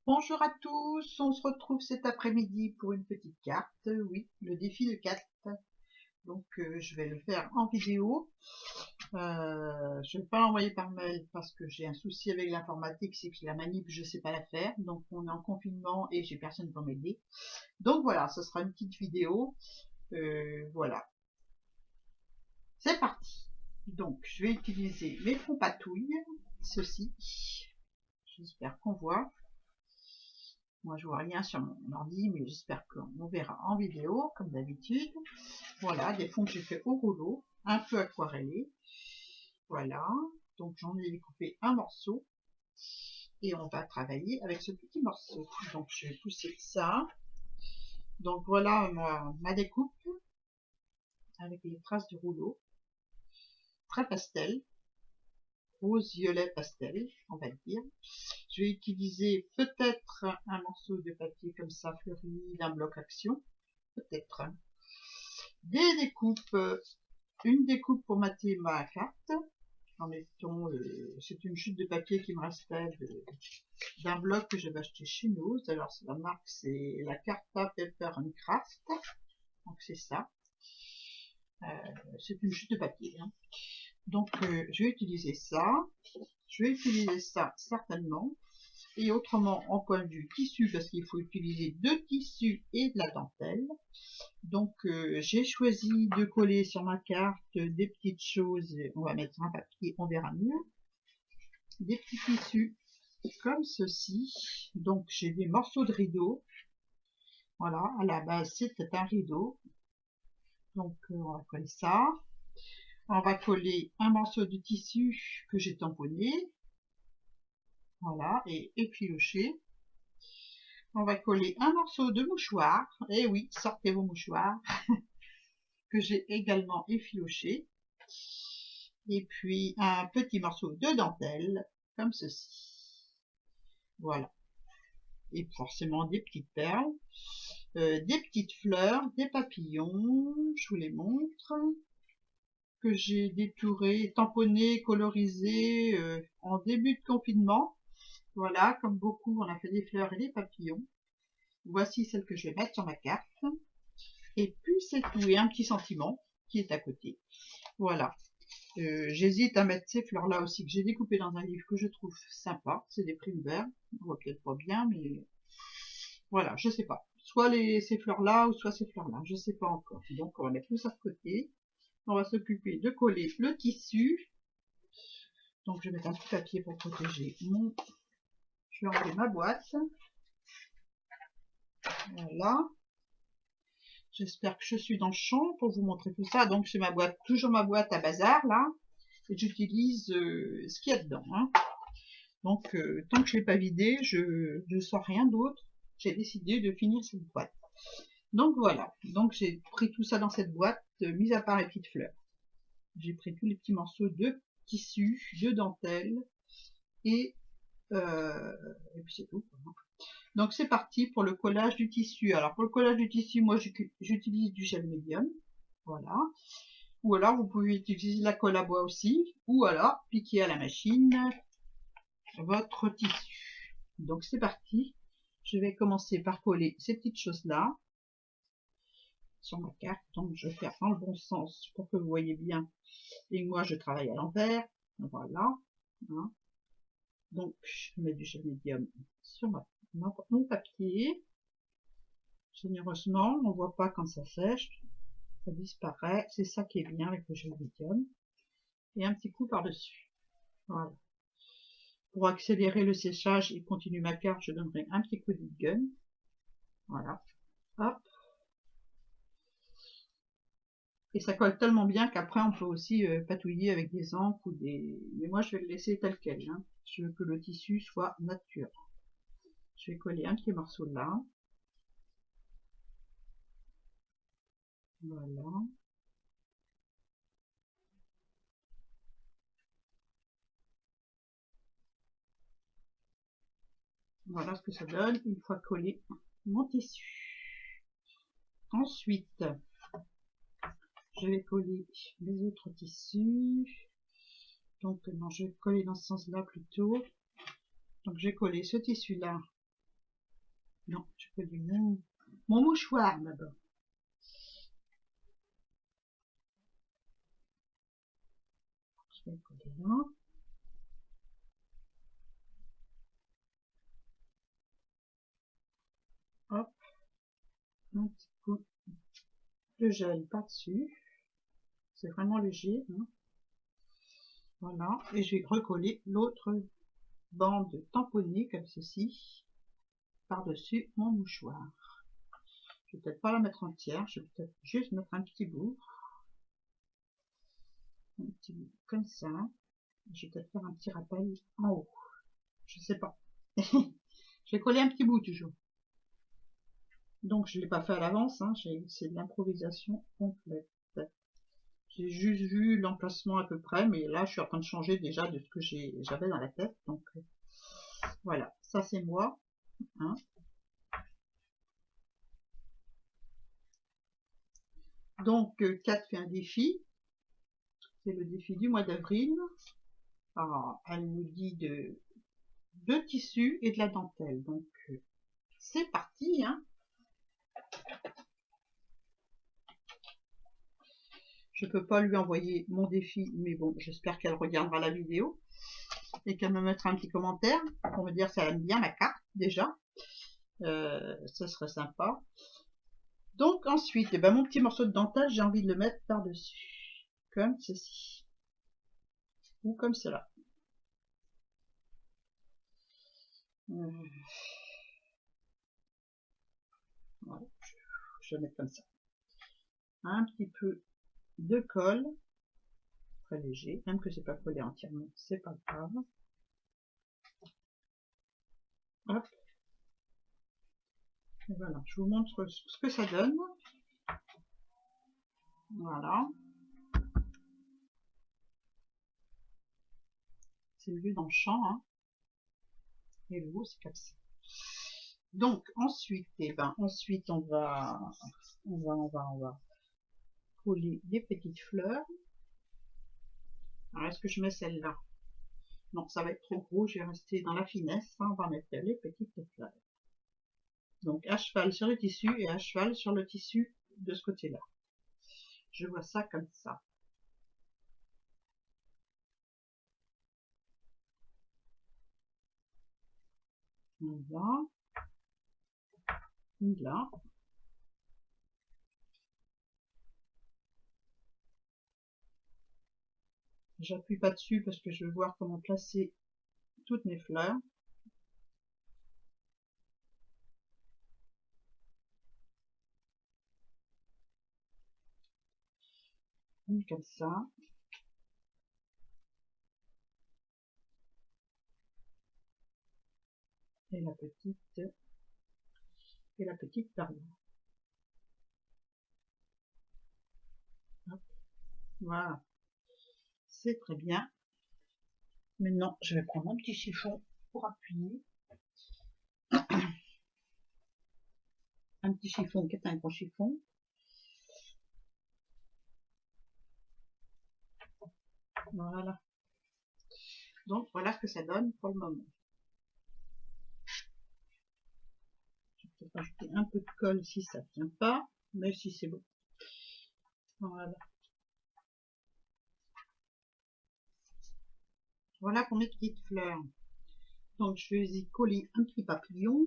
Bonjour à tous, on se retrouve cet après-midi pour une petite carte, oui, le défi de 4. Donc je vais le faire en vidéo. Je ne vais pas l'envoyer par mail parce que j'ai un souci avec l'informatique, c'est que la manip je ne sais pas la faire, donc on est en confinement et j'ai personne pour m'aider. Donc voilà, ce sera une petite vidéo. Voilà, c'est parti. Donc je vais utiliser mes fonds patouilles, ceci. J'espère qu'on voit. Moi, je vois rien sur mon ordi, mais j'espère qu'on verra en vidéo, comme d'habitude. Voilà, des fonds que j'ai fait au rouleau, un peu aquarellés. Voilà, donc j'en ai découpé un morceau. Et on va travailler avec ce petit morceau. Donc, je vais pousser ça. Donc, voilà ma découpe avec les traces du rouleau. Très pastel. Rose, violet, pastel, on va dire. Je vais utiliser peut-être un morceau de papier comme ça, fleuri, d'un bloc action. Peut-être. Des découpes, une découpe pour mater ma carte, en mettant, c'est une chute de papier qui me restait d'un bloc que j'avais acheté chez nous. Alors la marque c'est la Carta Paper and Craft, donc c'est ça, c'est une chute de papier, hein. Donc je vais utiliser ça, certainement. Et autrement, en point de vue tissu, parce qu'il faut utiliser deux tissus et de la dentelle. Donc j'ai choisi de coller sur ma carte des petites choses, on va mettre un papier, on verra mieux, des petits tissus comme ceci. Donc j'ai des morceaux de rideau, voilà, à la base c'était un rideau, donc on va coller ça. On va coller un morceau de tissu que j'ai tamponné, voilà, et effiloché. On va coller un morceau de mouchoir, et oui, sortez vos mouchoirs, que j'ai également effiloché. Et puis un petit morceau de dentelle, comme ceci. Voilà. Et forcément des petites perles, des petites fleurs, des papillons, je vous les montre, que j'ai détouré, tamponné, colorisé en début de confinement. Voilà, comme beaucoup, on a fait des fleurs et des papillons. Voici celle que je vais mettre sur ma carte. Et puis c'est tout, et un petit sentiment qui est à côté. Voilà. J'hésite à mettre ces fleurs-là aussi que j'ai découpées dans un livre que je trouve sympa. C'est des primes verts. On voit peut-être pas bien, mais voilà, je sais pas. Soit ces fleurs-là ou soit ces fleurs-là. Je sais pas encore. Donc on va mettre tout ça de côté. On va s'occuper de coller le tissu. Donc je vais mettre un petit papier pour protéger mon... Je vais enlever ma boîte. Voilà. J'espère que je suis dans le champ pour vous montrer tout ça. Donc c'est ma boîte, toujours ma boîte à bazar là. Et j'utilise ce qu'il y a dedans, hein. Donc tant que je l'ai pas vidé, je ne sors rien d'autre. J'ai décidé de finir cette boîte. Donc voilà, donc j'ai pris tout ça dans cette boîte, mis à part les petites fleurs. J'ai pris tous les petits morceaux de tissu, de dentelle, et puis c'est tout. Donc c'est parti pour le collage du tissu. Alors pour le collage du tissu, moi j'utilise du gel médium, voilà. Ou alors vous pouvez utiliser la colle à bois aussi, ou alors piquer à la machine votre tissu. Donc c'est parti. Je vais commencer par coller ces petites choses-là sur ma carte. Donc je vais faire dans le bon sens pour que vous voyez bien. Et moi je travaille à l'envers. Voilà. Hein. Donc je mets du gel médium sur mon papier. Généreusement, on ne voit pas quand ça sèche. Ça disparaît. C'est ça qui est bien avec le gel médium. Et un petit coup par-dessus. Voilà. Pour accélérer le séchage et continuer ma carte, je donnerai un petit coup de gun. Voilà. Hop. Et ça colle tellement bien qu'après on peut aussi patouiller avec des encres ou des... Mais moi je vais le laisser tel quel, hein. Je veux que le tissu soit nature. Je vais coller un petit morceau là. Voilà. Voilà ce que ça donne une fois collé mon tissu. Ensuite, je vais coller les autres tissus. Donc non, je vais coller dans ce sens-là plutôt. Donc j'ai collé ce tissu-là Non, je colle mon mouchoir d'abord. Je vais le coller là. Hop, un petit coup de gel par-dessus. C'est vraiment léger. Hein. Voilà, et je vais recoller l'autre bande tamponnée comme ceci par-dessus mon mouchoir. Je vais peut-être pas la mettre entière, je vais peut-être juste mettre un petit bout comme ça. Je vais peut-être faire un petit rappel en haut. Je sais pas. Je vais coller un petit bout toujours. Donc je l'ai pas fait à l'avance, hein, c'est de l'improvisation complète. J'ai juste vu l'emplacement à peu près, mais là je suis en train de changer déjà de ce que j'avais dans la tête. Donc voilà, ça c'est moi. Hein. Donc Kat fait un défi. C'est le défi du mois d'avril. Alors, elle nous dit de tissu et de la dentelle. Donc c'est parti. Hein. Je peux pas lui envoyer mon défi, mais bon, j'espère qu'elle regardera la vidéo et qu'elle me mettra un petit commentaire pour me dire si elle aime bien ma carte déjà. Ce serait sympa. Donc ensuite, eh ben, mon petit morceau de dentelle, j'ai envie de le mettre par-dessus, comme ceci, ou comme cela. Voilà, je vais mettre comme ça. Un petit peu de colle, très léger, même que c'est pas collé entièrement, c'est pas grave. Hop. Et voilà, je vous montre ce que ça donne. Voilà. C'est mieux dans le champ, hein. Et le haut, c'est comme ça. Donc ensuite, eh ben, ensuite on va coller des petites fleurs. Alors est-ce que je mets celle-là? Non, ça va être trop gros, je vais rester dans la finesse, hein, on va mettre les petites fleurs. Donc à cheval sur le tissu et à cheval sur le tissu de ce côté-là. Je vois ça comme ça. Voilà. Là. J'appuie pas dessus parce que je veux voir comment placer toutes mes fleurs. Comme ça. Et la petite par là. Hop. Voilà. C'est très bien. Maintenant, je vais prendre un petit chiffon pour appuyer. Un petit chiffon qui est un gros chiffon. Voilà. Donc voilà ce que ça donne pour le moment. Je vais peut-être rajouter un peu de colle si ça ne tient pas, mais si c'est bon. Voilà. Voilà pour mes petites fleurs. Donc je vais y coller un petit papillon.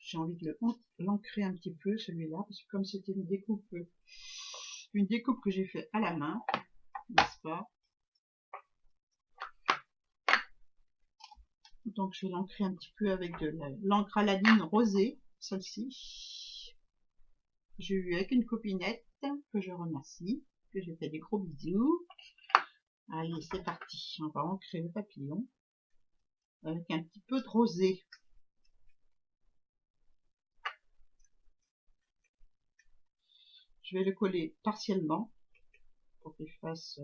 J'ai envie de l'ancrer un petit peu celui-là, parce que comme c'était une découpe que j'ai fait à la main, n'est-ce pas? Donc je vais l'ancrer un petit peu avec de l'encre Aladine rosée, celle-ci. J'ai eu avec une copinette que je remercie, que j'ai fait des gros bisous. Allez, c'est parti. On va ancrer le papillon avec un petit peu de rosé. Je vais le coller partiellement pour qu'il fasse.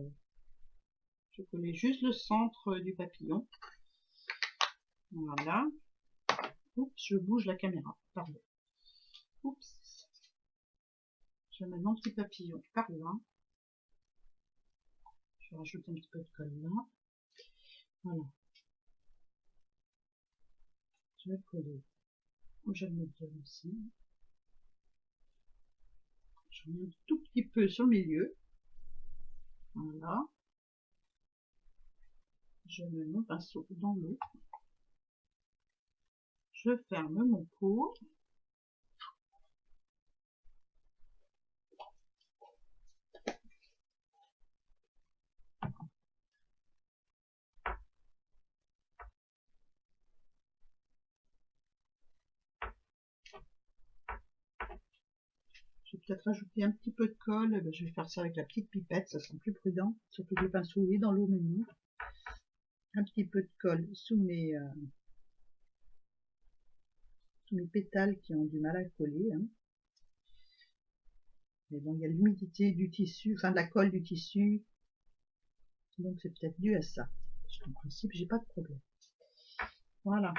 Je vais coller juste le centre du papillon. Voilà. Oups, je bouge la caméra. Pardon. Oups. Je mets mon petit papillon par là. Je rajoute un petit peu de colle là. Voilà. Je vais le coller où j'aime le dire aussi. Je mets un tout petit peu sur le milieu. Voilà. Je mets mon pinceau dans l'eau. Je ferme mon pot. Je vais peut-être ajouter un petit peu de colle. Je vais faire ça avec la petite pipette, ça sera plus prudent. Surtout que le pinceau est dans l'eau maintenant. Un petit peu de colle sous mes pétales qui ont du mal à coller. Hein. Mais bon, il y a l'humidité du tissu, enfin de la colle du tissu. Donc c'est peut-être dû à ça. Parce qu'en principe, j'ai pas de problème. Voilà.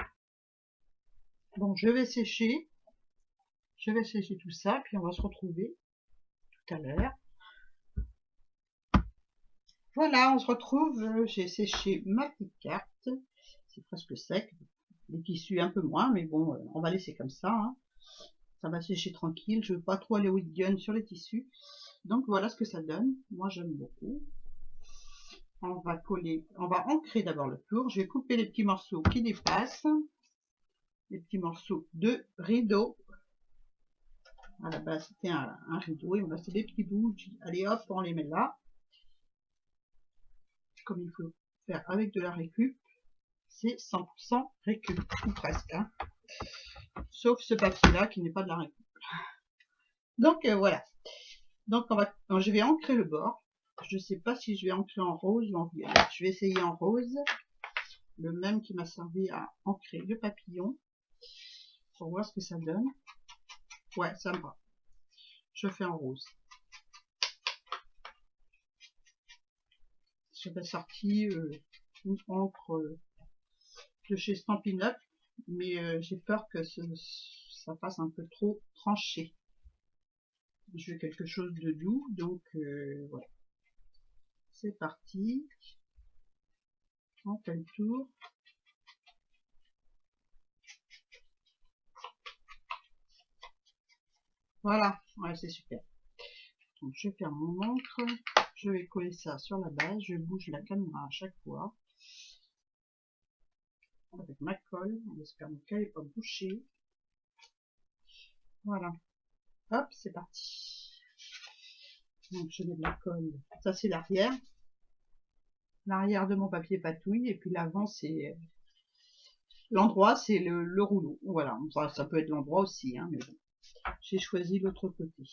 Bon, je vais sécher. Je vais sécher tout ça, puis on va se retrouver tout à l'heure. Voilà, on se retrouve. J'ai séché ma petite carte. C'est presque sec. Les tissus un peu moins, mais bon, on va laisser comme ça. Hein. Ça va sécher tranquille. Je veux pas trop aller au gun sur les tissus. Donc voilà ce que ça donne. Moi, j'aime beaucoup. On va coller, on va ancrer d'abord le tour. Je vais couper les petits morceaux qui dépassent. Les petits morceaux de rideau. À la base, c'était un rideau. Il me restait des petits bouts. Allez hop, on les met là. Comme il faut faire avec de la récup. C'est 100% récup, ou presque. Hein. Sauf ce papier-là qui n'est pas de la récup. Donc voilà. Donc je vais ancrer le bord. Je ne sais pas si je vais ancrer en rose ou en violet. Je vais essayer en rose. Le même qui m'a servi à ancrer le papillon. Pour voir ce que ça donne. Ouais, ça me va. Je fais en rose. J'avais sorti une encre de chez Stampin' Up, mais j'ai peur que ça fasse un peu trop tranché. Je veux quelque chose de doux, donc voilà. C'est parti. On fait le tour. Voilà, ouais, c'est super. Donc je ferme mon encre. Je vais coller ça sur la base. Je bouge la caméra à chaque fois. Avec ma colle, en espérant qu'elle n'est pas bouchée. Voilà. Hop, c'est parti. Donc je mets de la colle. Ça c'est l'arrière. L'arrière de mon papier patouille. Et puis l'avant c'est... L'endroit c'est le rouleau. Voilà. Enfin, ça peut être l'endroit aussi. Hein, mais bon. J'ai choisi l'autre côté.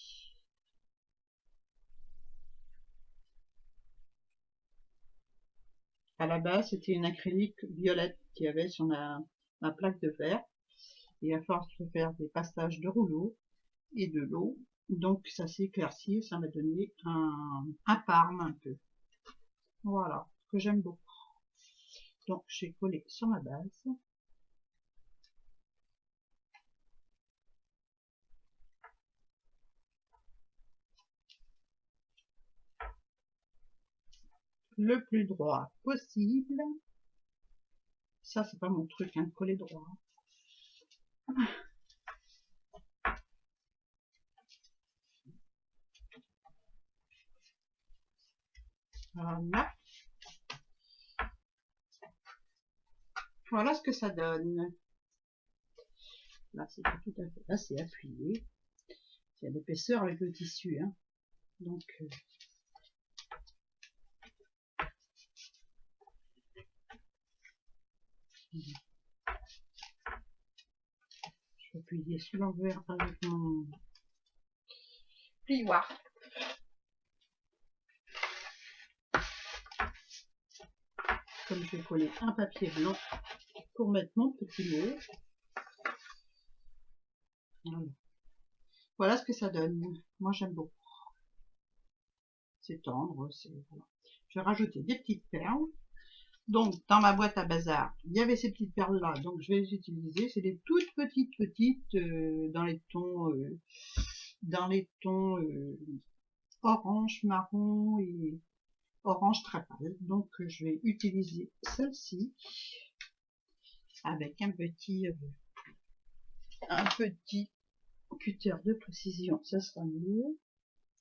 À la base c'était une acrylique violette qu'il y avait sur ma plaque de verre. Et à force de faire des passages de rouleau et de l'eau, donc ça s'est éclairci et ça m'a donné un parme un peu. Voilà, que j'aime beaucoup. Donc j'ai collé sur ma base. Le plus droit possible. Ça c'est pas mon truc, hein, de coller droit. Voilà. Voilà ce que ça donne. Là c'est pas tout à fait. Là c'est appuyé. Il y a l'épaisseur avec le tissu, hein. Donc je vais appuyer sur l'envers avec mon plioir. Comme je vais coller un papier blanc pour mettre mon petit mot. Voilà. Voilà ce que ça donne. Moi j'aime beaucoup. C'est tendre. Voilà. Je vais rajouter des petites perles. Donc dans ma boîte à bazar, il y avait ces petites perles là, donc je vais les utiliser. C'est des toutes petites dans les tons orange, marron et orange très pâle. Donc je vais utiliser celle-ci. avec un petit cutter de précision, ça sera mieux.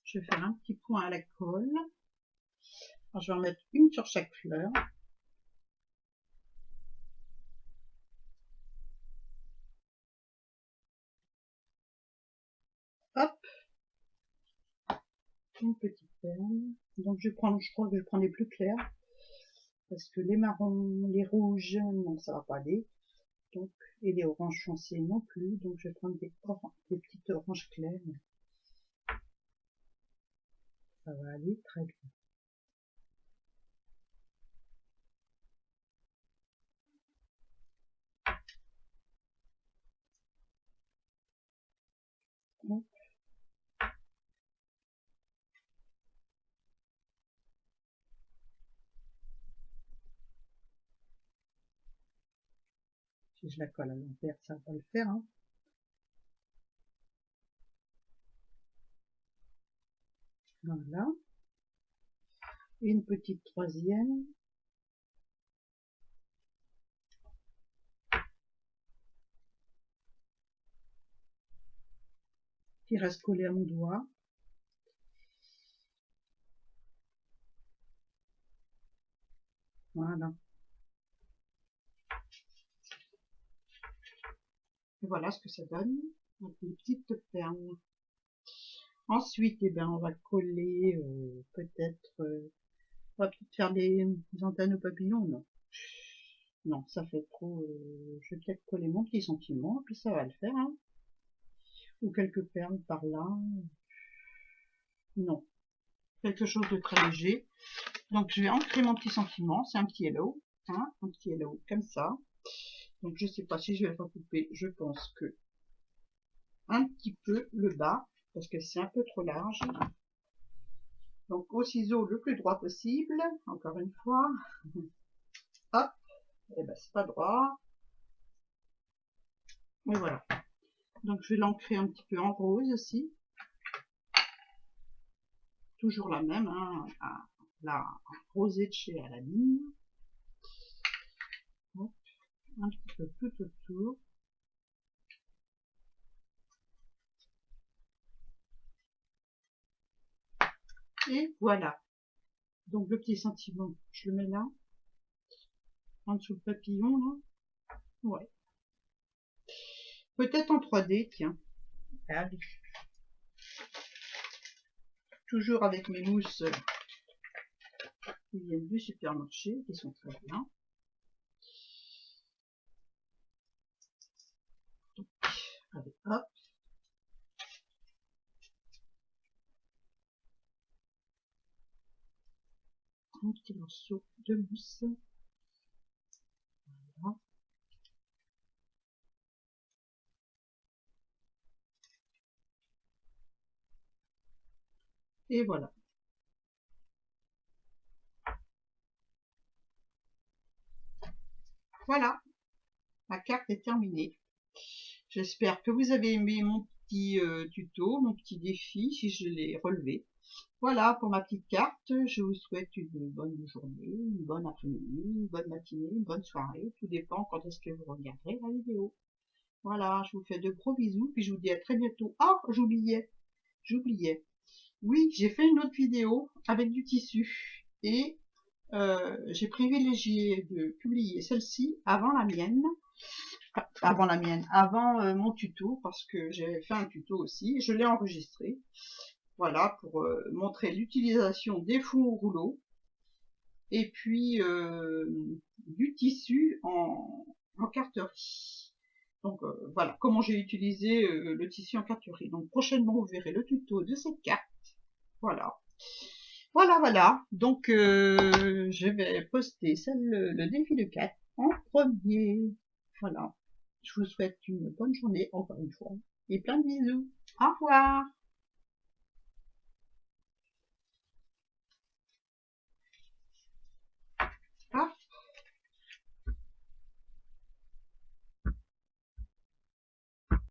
Je vais faire un petit point à la colle. Alors, je vais en mettre une sur chaque fleur. Hop, une petite perle. Donc je crois que je prends les plus clairs parce que les marrons, les rouges, non, ça va pas aller. Donc, et les oranges foncés non plus. Donc je vais prendre des petites oranges claires. Ça va aller très bien. Hop. Si je la colle à l'envers, ça va le faire. Hein. Voilà. Et une petite troisième. Qui reste collée à mon doigt. Voilà. Et voilà ce que ça donne. Donc, une petite perle. Ensuite, eh ben, on va coller peut-être... on va peut-être faire des antennes aux papillons, non. Non, ça fait trop... je vais peut-être coller mon petit sentiment, puis ça va le faire. Hein. Ou quelques perles par là. Non. Quelque chose de très léger. Donc, je vais ancrer mon petit sentiment. C'est un petit hello. Hein, un petit hello comme ça. Donc, je sais pas si je vais le recouper. Je pense que un petit peu le bas, parce que c'est un peu trop large. Donc, au ciseau le plus droit possible. Encore une fois. Hop. Et ben, c'est pas droit. Et voilà. Donc, je vais l'ancrer un petit peu en rose aussi. Toujours la même, hein, la rosée de chez Aladine. Hop. Un petit peu tout autour. Et voilà. Donc, le petit sentiment, je le mets là. En dessous le papillon, là. Ouais. Peut-être en 3D, tiens. Allez. Toujours avec mes mousses qui viennent du supermarché, qui sont très bien. Donc, allez, hop. Un petit morceau de mousse. Voilà. Et voilà. Voilà. Ma carte est terminée. J'espère que vous avez aimé mon petit tuto, mon petit défi, si je l'ai relevé. Voilà pour ma petite carte. Je vous souhaite une bonne journée, une bonne après-midi, une bonne matinée, une bonne soirée. Tout dépend quand est-ce que vous regarderez la vidéo. Voilà, je vous fais de gros bisous, puis je vous dis à très bientôt. Ah, j'oubliais. Oui, j'ai fait une autre vidéo avec du tissu. Et j'ai privilégié de publier celle-ci avant la mienne. Avant mon tuto, parce que j'ai fait un tuto aussi, je l'ai enregistré, voilà, pour montrer l'utilisation des fonds au rouleau, et puis du tissu en carterie. Donc voilà, comment j'ai utilisé le tissu en carterie. Donc prochainement, vous verrez le tuto de cette carte, voilà. Voilà, donc je vais poster le défi de 4 en premier, voilà. Je vous souhaite une bonne journée, encore une fois, et plein de bisous. Au revoir.